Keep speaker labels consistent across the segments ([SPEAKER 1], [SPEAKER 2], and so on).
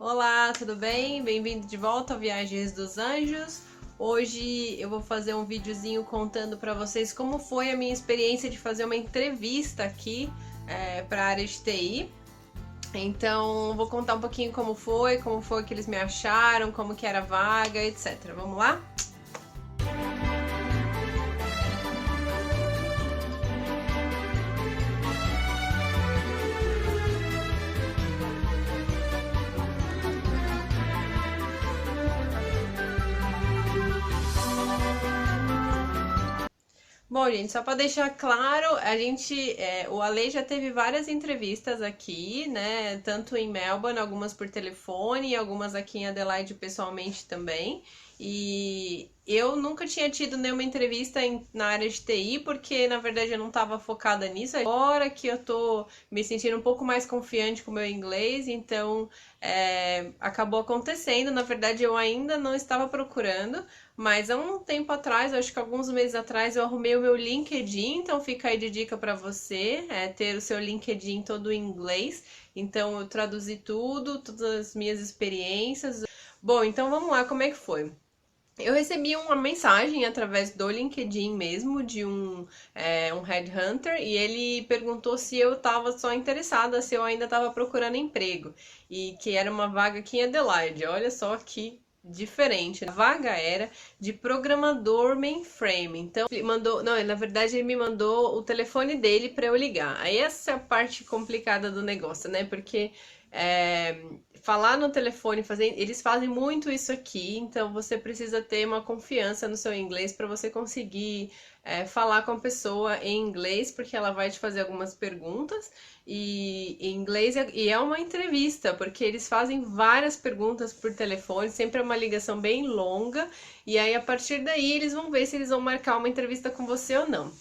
[SPEAKER 1] Olá, tudo bem? Bem-vindo de volta ao Viagens dos Anjos. Hoje eu vou fazer um videozinho contando para vocês como foi a minha experiência de fazer uma entrevista aqui para a área de TI. Então, vou contar um pouquinho como foi que eles me acharam, como que era a vaga, etc. Vamos lá? Bom, gente, só para deixar claro, o Ale já teve várias entrevistas aqui, né? Tanto em Melbourne, algumas por telefone, e algumas aqui em Adelaide pessoalmente também. E eu nunca tinha tido nenhuma entrevista na área de TI, porque na verdade eu não estava focada nisso. Agora que eu tô me sentindo um pouco mais confiante com o meu inglês, então acabou acontecendo. Na verdade, eu ainda não estava procurando. Mas há um tempo atrás, acho que alguns meses atrás, eu arrumei o meu LinkedIn, então fica aí de dica para você, ter o seu LinkedIn todo em inglês. Então eu traduzi tudo, todas as minhas experiências. Bom, então vamos lá, como é que foi? Eu recebi uma mensagem através do LinkedIn mesmo, de um headhunter, e ele perguntou se eu estava só interessada, se eu ainda estava procurando emprego, e que era uma vaga aqui em Adelaide. Olha só que diferente. A vaga era de programador mainframe. Então, ele mandou, não, na verdade ele me mandou o telefone dele para eu ligar. Aí essa é a parte complicada do negócio, né? Porque é, falar no telefone, eles fazem muito isso aqui, então você precisa ter uma confiança no seu inglês para você conseguir falar com a pessoa em inglês, porque ela vai te fazer algumas perguntas e em inglês e é uma entrevista, porque eles fazem várias perguntas por telefone, sempre é uma ligação bem longa, e aí a partir daí eles vão ver se eles vão marcar uma entrevista com você ou não.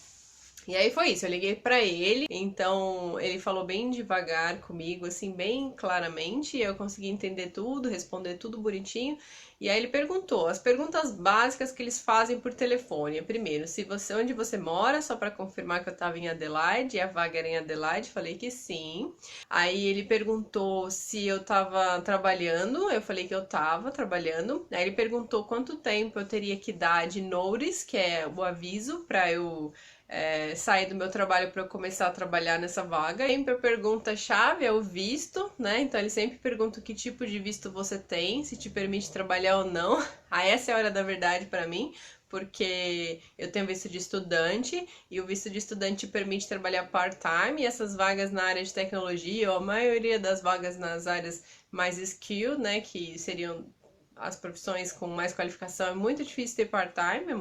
[SPEAKER 1] E aí foi isso, eu liguei pra ele, então ele falou bem devagar comigo, assim, bem claramente, e eu consegui entender tudo, responder tudo bonitinho. E aí ele perguntou as perguntas básicas que eles fazem por telefone. Primeiro, onde você mora, só para confirmar que eu tava em Adelaide, e a vaga era em Adelaide, falei que sim. Aí ele perguntou se eu tava trabalhando, eu falei que eu tava trabalhando. Aí ele perguntou quanto tempo eu teria que dar de notice, que é o aviso para eu sair do meu trabalho para eu começar a trabalhar nessa vaga. Sempre a pergunta-chave é o visto, né? Então ele sempre pergunta que tipo de visto você tem, se te permite trabalhar ou não. Aí essa é a hora da verdade para mim, porque eu tenho visto de estudante e o visto de estudante permite trabalhar part-time, e essas vagas na área de tecnologia, ou a maioria das vagas nas áreas mais skill, né, que seriam as profissões com mais qualificação, é muito difícil ter part-time,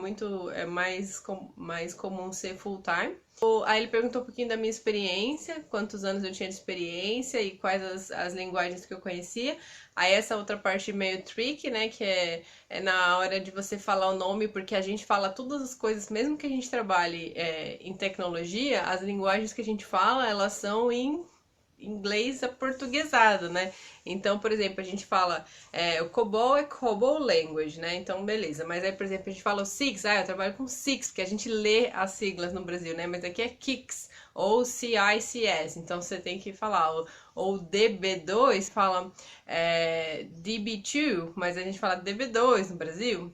[SPEAKER 1] mais comum ser full-time. Aí ele perguntou um pouquinho da minha experiência, quantos anos eu tinha de experiência e quais as linguagens que eu conhecia. Aí essa outra parte meio tricky, né, que é na hora de você falar o nome, porque a gente fala todas as coisas, mesmo que a gente trabalhe em tecnologia, as linguagens que a gente fala, elas são em inglês aportuguesado, né? Então, por exemplo, a gente fala o COBOL é COBOL Language, né? Então, beleza. Mas aí, por exemplo, a gente fala o SIX, eu trabalho com SIX, porque a gente lê as siglas no Brasil, né? Mas aqui é KICS ou CICS, então você tem que falar. Ou DB2 fala DB2, mas a gente fala DB2 no Brasil.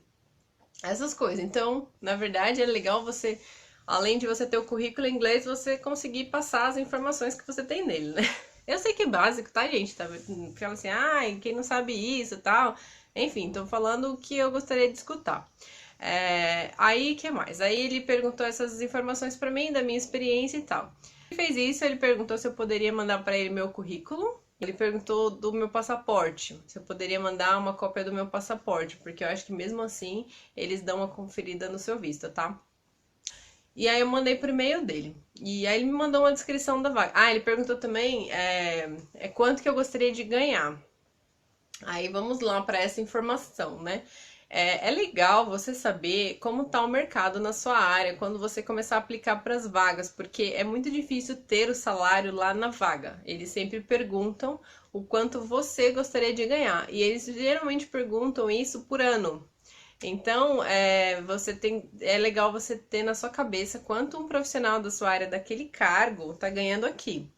[SPEAKER 1] Essas coisas. Então, na verdade, é legal você, além de você ter o currículo em inglês, você conseguir passar as informações que você tem nele, né? Eu sei que é básico, tá, gente? Tá? Fala assim, quem não sabe isso e tal. Enfim, tô falando o que eu gostaria de escutar. Aí, que mais? Aí ele perguntou essas informações pra mim, da minha experiência e tal. Ele fez isso, ele perguntou se eu poderia mandar pra ele meu currículo. Ele perguntou do meu passaporte, se eu poderia mandar uma cópia do meu passaporte, porque eu acho que mesmo assim eles dão uma conferida no seu visto, tá? E aí eu mandei pro e-mail dele. E aí ele me mandou uma descrição da vaga. Ele perguntou também quanto que eu gostaria de ganhar. Aí vamos lá para essa informação, né? É legal você saber como está o mercado na sua área quando você começar a aplicar para as vagas, porque é muito difícil ter o salário lá na vaga. Eles sempre perguntam o quanto você gostaria de ganhar, e eles geralmente perguntam isso por ano. Então, é legal você ter na sua cabeça quanto um profissional da sua área daquele cargo está ganhando aqui,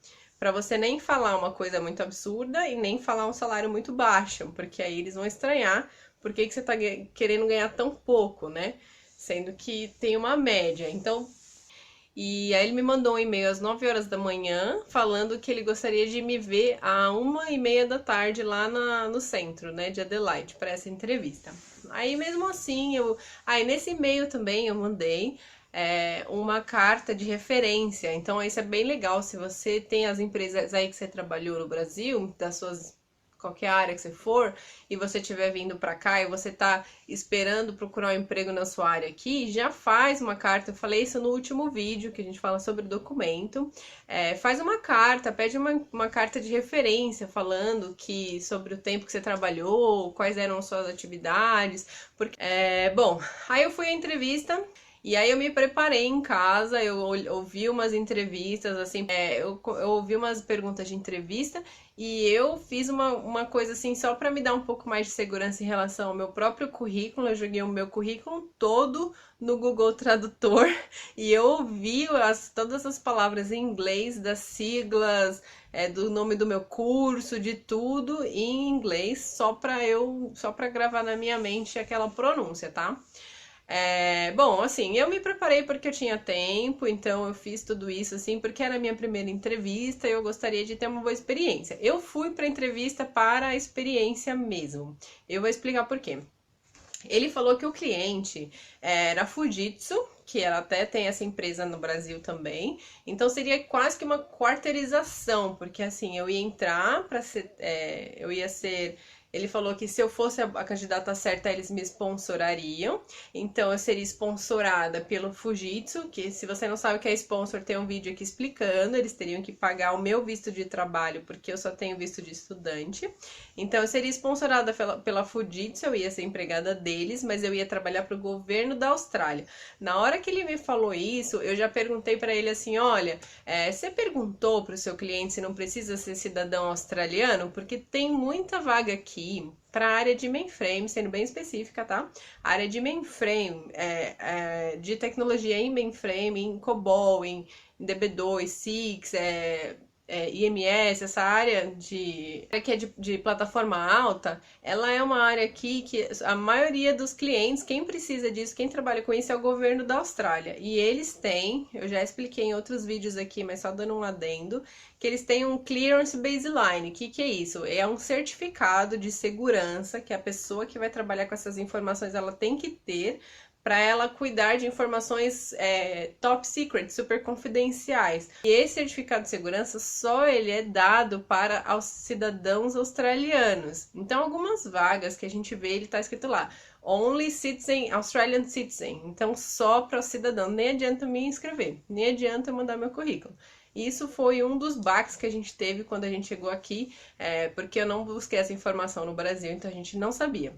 [SPEAKER 1] para você nem falar uma coisa muito absurda e nem falar um salário muito baixo, porque aí eles vão estranhar por que você tá querendo ganhar tão pouco, né? Sendo que tem uma média. Então, e aí ele me mandou um e-mail às 9 horas da manhã, falando que ele gostaria de me ver à 1h30 da tarde lá no centro, né, de Adelaide, para essa entrevista. Aí mesmo assim, aí nesse e-mail também eu mandei uma carta de referência. Então isso é bem legal, se você tem as empresas aí que você trabalhou no Brasil, das suas qualquer área que você for, e você estiver vindo para cá e você tá esperando procurar um emprego na sua área aqui, já faz uma carta. Eu falei isso no último vídeo que a gente fala sobre documento. Faz uma carta, pede uma carta de referência falando que sobre o tempo que você trabalhou, quais eram suas atividades. Porque, bom, aí eu fui à entrevista. E aí eu me preparei em casa, eu ouvi umas entrevistas, assim, eu ouvi umas perguntas de entrevista e eu fiz uma coisa assim, só para me dar um pouco mais de segurança em relação ao meu próprio currículo. Eu joguei o meu currículo todo no Google Tradutor e eu ouvi todas as palavras em inglês, das siglas, do nome do meu curso, de tudo em inglês, só para gravar na minha mente aquela pronúncia, tá? Bom, assim, eu me preparei porque eu tinha tempo, então eu fiz tudo isso assim, porque era a minha primeira entrevista e eu gostaria de ter uma boa experiência. Eu fui para a entrevista para a experiência mesmo. Eu vou explicar por quê. Ele falou que o cliente era a Fujitsu, que ela até tem essa empresa no Brasil também. Então seria quase que uma quarteirização, porque assim, eu ia entrar para ser, eu ia ser. Ele falou que se eu fosse a candidata certa, eles me sponsorariam. Então eu seria sponsorada pelo Fujitsu, que se você não sabe o que é sponsor, tem um vídeo aqui explicando. Eles teriam que pagar o meu visto de trabalho, porque eu só tenho visto de estudante. Então eu seria sponsorada pela Fujitsu, eu ia ser empregada deles, mas eu ia trabalhar para o governo da Austrália. Na hora que ele me falou isso, eu já perguntei para ele assim: olha, você perguntou para o seu cliente se não precisa ser cidadão australiano? Porque tem muita vaga aqui para a área de mainframe, sendo bem específica, tá? A área de mainframe, de tecnologia em mainframe, em COBOL, em DB2, SIX, IMS, essa área que é de plataforma alta, ela é uma área aqui que a maioria dos clientes, quem precisa disso, quem trabalha com isso é o governo da Austrália. E eles têm, eu já expliquei em outros vídeos aqui, mas só dando um adendo, que eles têm um Clearance Baseline. O que é isso? É um certificado de segurança que a pessoa que vai trabalhar com essas informações ela tem que ter para ela cuidar de informações top secret, super confidenciais. E esse certificado de segurança só ele é dado para os cidadãos australianos. Então, algumas vagas que a gente vê, ele está escrito lá, Only Citizen, Australian Citizen. Então, só para o cidadão. Nem adianta me inscrever, nem adianta eu mandar meu currículo. Isso foi um dos baques que a gente teve quando a gente chegou aqui, porque eu não busquei essa informação no Brasil, então a gente não sabia.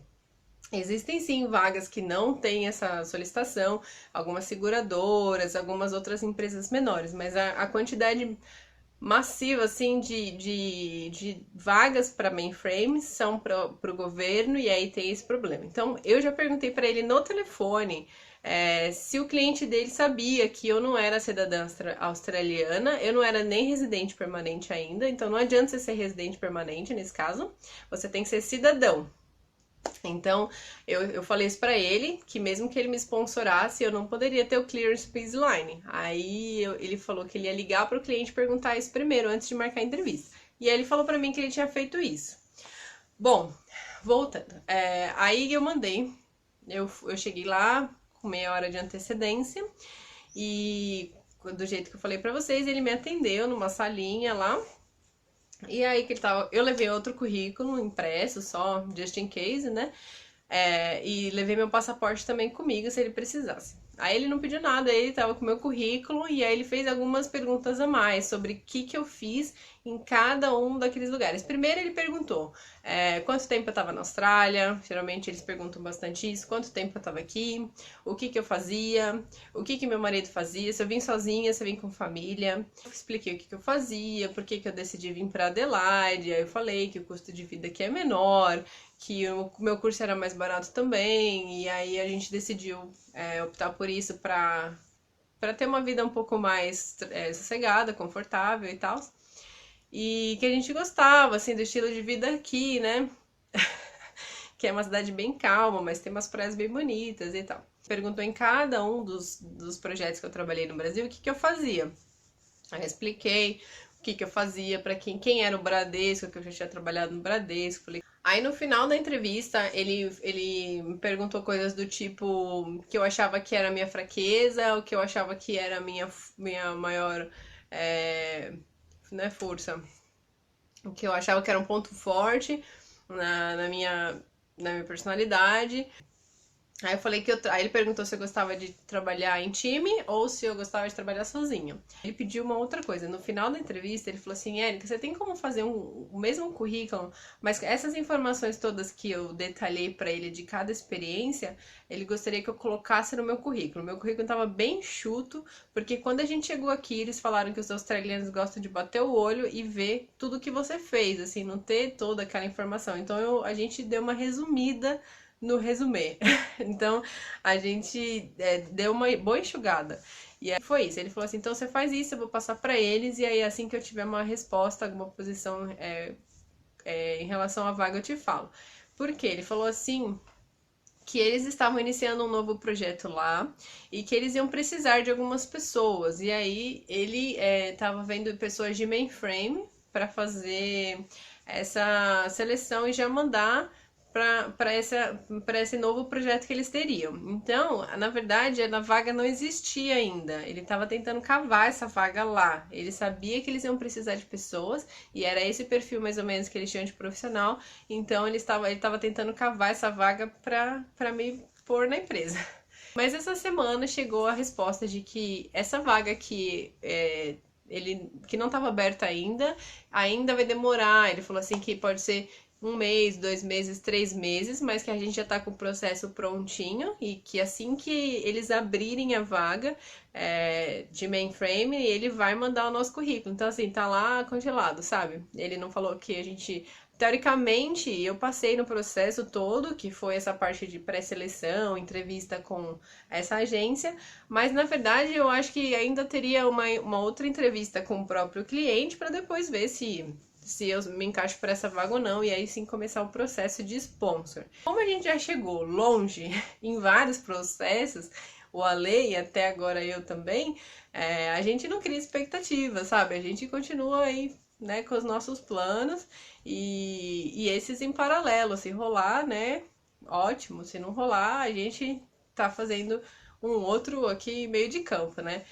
[SPEAKER 1] Existem sim vagas que não têm essa solicitação, algumas seguradoras, algumas outras empresas menores, mas a quantidade massiva assim de vagas para mainframes são para o governo e aí tem esse problema. Então eu já perguntei para ele no telefone se o cliente dele sabia que eu não era cidadã australiana, eu não era nem residente permanente ainda, então não adianta você ser residente permanente nesse caso, você tem que ser cidadão. Então, eu falei isso pra ele, que mesmo que ele me sponsorasse, eu não poderia ter o Clearance Baseline. Aí ele falou que ele ia ligar pro cliente e perguntar isso primeiro, antes de marcar a entrevista. E aí ele falou pra mim que ele tinha feito isso. Bom, voltando. Aí eu mandei, eu cheguei lá com meia hora de antecedência e do jeito que eu falei pra vocês, ele me atendeu numa salinha lá. E aí que ele tava, eu levei outro currículo impresso, só just in case, né? E levei meu passaporte também comigo se ele precisasse. Aí ele não pediu nada, ele tava com meu currículo e aí ele fez algumas perguntas a mais sobre o que eu fiz em cada um daqueles lugares. Primeiro ele perguntou quanto tempo eu tava na Austrália, geralmente eles perguntam bastante isso, quanto tempo eu tava aqui, o que eu fazia, o que meu marido fazia, se eu vim sozinha, se eu vim com família. Eu expliquei o que eu fazia, por que eu decidi vir para Adelaide, aí eu falei que o custo de vida aqui é menor, que o meu curso era mais barato também, e aí a gente decidiu optar por isso para ter uma vida um pouco mais sossegada, confortável e tal. e que a gente gostava, assim, do estilo de vida aqui, né? Que é uma cidade bem calma, mas tem umas praias bem bonitas e tal. Perguntou em cada um dos projetos que eu trabalhei no Brasil o que eu fazia. Aí eu expliquei o que eu fazia, para quem era o Bradesco, que eu já tinha trabalhado no Bradesco. Aí no final da entrevista, ele me perguntou coisas do tipo que eu achava que era a minha fraqueza, o que eu achava que era a minha maior não é força, o que eu achava que era um ponto forte na minha personalidade. Aí eu falei que aí ele perguntou se eu gostava de trabalhar em time ou se eu gostava de trabalhar sozinha. Ele pediu uma outra coisa. No final da entrevista, ele falou assim: Érica, você tem como fazer o mesmo currículo, mas essas informações todas que eu detalhei para ele de cada experiência, ele gostaria que eu colocasse no meu currículo. Meu currículo estava bem chuto, porque quando a gente chegou aqui, eles falaram que os australianos gostam de bater o olho e ver tudo que você fez, assim, não ter toda aquela informação. Então a gente deu uma resumida no resumê. Então a gente deu uma boa enxugada. E aí foi isso. Ele falou assim: então você faz isso, eu vou passar para eles, e aí assim que eu tiver uma resposta, alguma posição em relação à vaga, eu te falo. Por quê? Ele falou assim que eles estavam iniciando um novo projeto lá e que eles iam precisar de algumas pessoas. E aí ele estava vendo pessoas de mainframe para fazer essa seleção e já mandar para esse novo projeto que eles teriam. Então, na verdade, a vaga não existia ainda. Ele estava tentando cavar essa vaga lá. Ele sabia que eles iam precisar de pessoas e era esse perfil mais ou menos que eles tinham de profissional. Então, ele estava tentando cavar essa vaga para me pôr na empresa. Mas essa semana chegou a resposta de que essa vaga que não estava aberta ainda vai demorar. Ele falou assim que pode ser 1 mês, 2 meses, 3 meses, mas que a gente já está com o processo prontinho e que assim que eles abrirem a vaga de mainframe, ele vai mandar o nosso currículo. Então, assim, tá lá congelado, sabe? Ele não falou que a gente. Teoricamente, eu passei no processo todo, que foi essa parte de pré-seleção, entrevista com essa agência, mas na verdade eu acho que ainda teria uma outra entrevista com o próprio cliente para depois ver se eu me encaixo para essa vaga ou não, e aí sim começar o processo de sponsor. Como a gente já chegou longe em vários processos, o Ale e até agora eu também, a gente não cria expectativa, sabe? A gente continua aí, né, com os nossos planos e esses em paralelo. Se rolar, né, ótimo. Se não rolar, a gente tá fazendo um outro aqui meio de campo, né?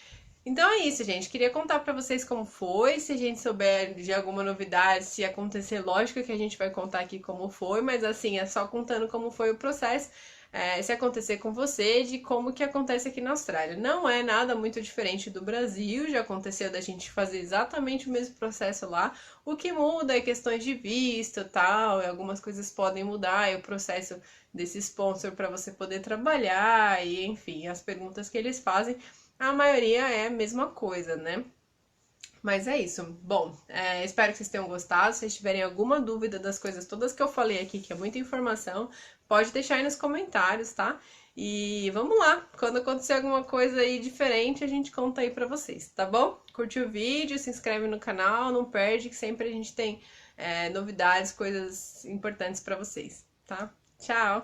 [SPEAKER 1] Então é isso, gente. Queria contar pra vocês como foi. Se a gente souber de alguma novidade, se acontecer, lógico que a gente vai contar aqui como foi, mas assim, é só contando como foi o processo. Se acontecer com você, de como que acontece aqui na Austrália. Não é nada muito diferente do Brasil, já aconteceu da gente fazer exatamente o mesmo processo lá. O que muda é questões de visto e tal, e algumas coisas podem mudar, é o processo desse sponsor para você poder trabalhar, e enfim, as perguntas que eles fazem a maioria é a mesma coisa, né? Mas é isso. Bom, espero que vocês tenham gostado. Se vocês tiverem alguma dúvida das coisas todas que eu falei aqui, que é muita informação, pode deixar aí nos comentários, tá? E vamos lá, quando acontecer alguma coisa aí diferente, a gente conta aí pra vocês, tá bom? Curte o vídeo, se inscreve no canal, não perde, que sempre a gente tem novidades, coisas importantes pra vocês, tá? Tchau!